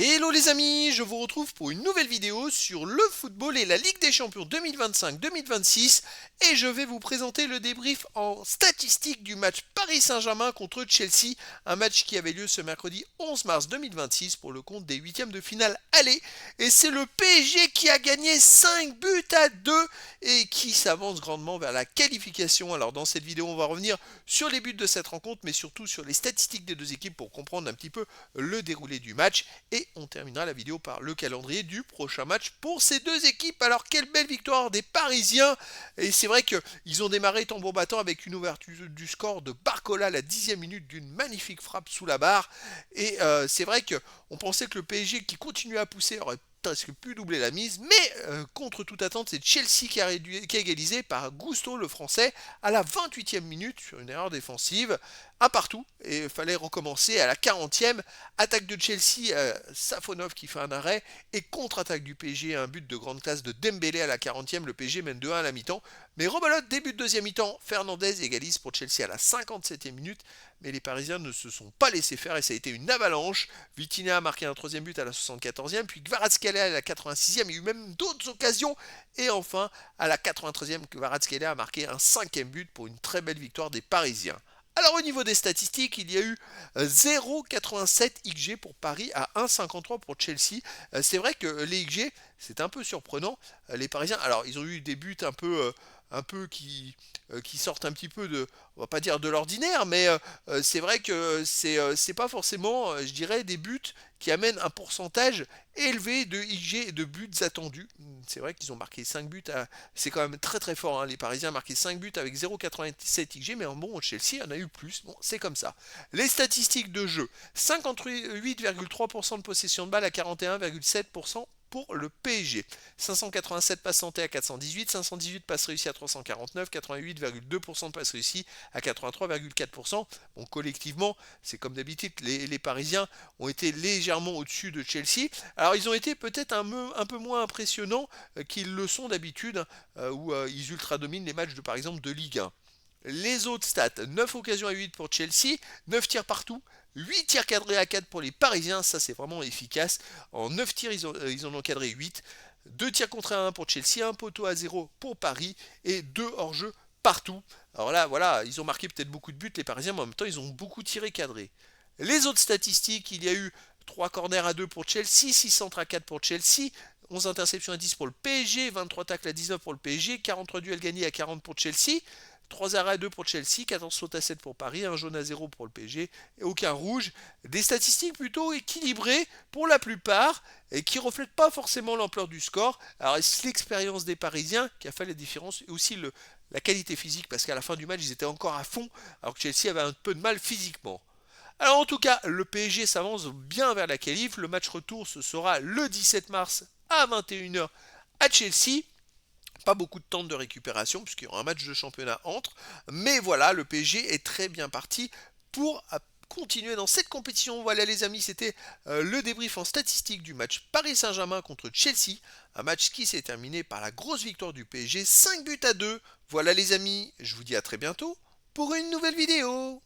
Hello les amis, je vous retrouve pour une nouvelle vidéo sur le football et la Ligue des Champions 2025-2026 et je vais vous présenter le débrief en statistique du match Paris Saint-Germain contre Chelsea, un match qui avait lieu ce mercredi 11 mars 2026 pour le compte des huitièmes de finale aller et c'est le PSG qui a gagné 5 buts à 2 et qui s'avance grandement vers la qualification. Alors dans cette vidéo on va revenir sur les buts de cette rencontre mais surtout sur les statistiques des deux équipes pour comprendre un petit peu le déroulé du match et on terminera la vidéo par le calendrier du prochain match pour ces deux équipes. Alors quelle belle victoire des Parisiens. Et c'est vrai qu'ils ont démarré tambour battant avec une ouverture du score de Barcola à la 10e minute d'une magnifique frappe sous la barre. Et c'est vrai qu'on pensait que le PSG qui continuait à pousser aurait presque pu doubler la mise, mais contre toute attente, c'est Chelsea qui a égalisé par Gusto, le français, à la 28e minute sur une erreur défensive, un partout, et il fallait recommencer à la 40e, attaque de Chelsea, Safonov qui fait un arrêt, et contre-attaque du PSG, un but de grande classe de Dembélé à la 40e, le PSG mène 2-1 à la mi-temps, mais rebelote, début de deuxième mi-temps, Fernandez égalise pour Chelsea à la 57e minute, mais les Parisiens ne se sont pas laissés faire et ça a été une avalanche. Vitinha a marqué un troisième but à la 74e, puis Kvaratskhelia à la 86e, il y a eu même d'autres occasions, et enfin à la 93e, Kvaratskhelia a marqué un cinquième but pour une très belle victoire des Parisiens. Alors au niveau des statistiques, il y a eu 0,87 XG pour Paris à 1,53 pour Chelsea. C'est vrai que les XG, c'est un peu surprenant. Les Parisiens, alors ils ont eu des buts un peu qui sortent un petit peu de, on va pas dire de l'ordinaire, mais c'est vrai que c'est pas forcément, je dirais, des buts qui amènent un pourcentage élevé de XG et de buts attendus. C'est vrai qu'ils ont marqué 5 buts, c'est quand même très très fort, hein. Les Parisiens ont marqué 5 buts avec 0,87 XG, mais bon, Chelsea en a eu plus, bon, c'est comme ça. Les statistiques de jeu, 58,3% de possession de balle à 41,7% pour le PSG. 587 passes tentées à 418, 518 passes réussies à 349, 88,2% de passes réussies à 83,4%. Bon, collectivement, c'est comme d'habitude, les Parisiens ont été légèrement au-dessus de Chelsea. Alors, ils ont été peut-être un peu moins impressionnants qu'ils le sont d'habitude, où ils ultra-dominent les matchs de, par exemple, de Ligue 1. Les autres stats, 9 occasions à 8 pour Chelsea, 9 tirs partout, 8 tirs cadrés à 4 pour les Parisiens, ça c'est vraiment efficace. En 9 tirs, ils en ont cadré 8. 2 tirs contre 1 pour Chelsea, 1 poteau à 0 pour Paris et 2 hors-jeu partout. Alors là, voilà, ils ont marqué peut-être beaucoup de buts les Parisiens, mais en même temps, ils ont beaucoup tiré cadré. Les autres statistiques, il y a eu 3 corners à 2 pour Chelsea, 6 centres à 4 pour Chelsea, 11 interceptions à 10 pour le PSG, 23 tacles à 19 pour le PSG, 43 duels gagnés à 40 pour Chelsea. 3 arrêts à 2 pour Chelsea, 14 sautes à 7 pour Paris, 1 jaune à 0 pour le PSG et aucun rouge. Des statistiques plutôt équilibrées pour la plupart et qui ne reflètent pas forcément l'ampleur du score. Alors c'est l'expérience des Parisiens qui a fait la différence et aussi la qualité physique parce qu'à la fin du match ils étaient encore à fond alors que Chelsea avait un peu de mal physiquement. Alors en tout cas, le PSG s'avance bien vers la qualif. Le match retour ce sera le 17 mars à 21h à Chelsea. Pas beaucoup de temps de récupération puisqu'il y aura un match de championnat entre. Mais voilà, le PSG est très bien parti pour continuer dans cette compétition. Voilà les amis, c'était le débrief en statistique du match Paris Saint-Germain contre Chelsea. Un match qui s'est terminé par la grosse victoire du PSG, 5 buts à 2. Voilà les amis, je vous dis à très bientôt pour une nouvelle vidéo.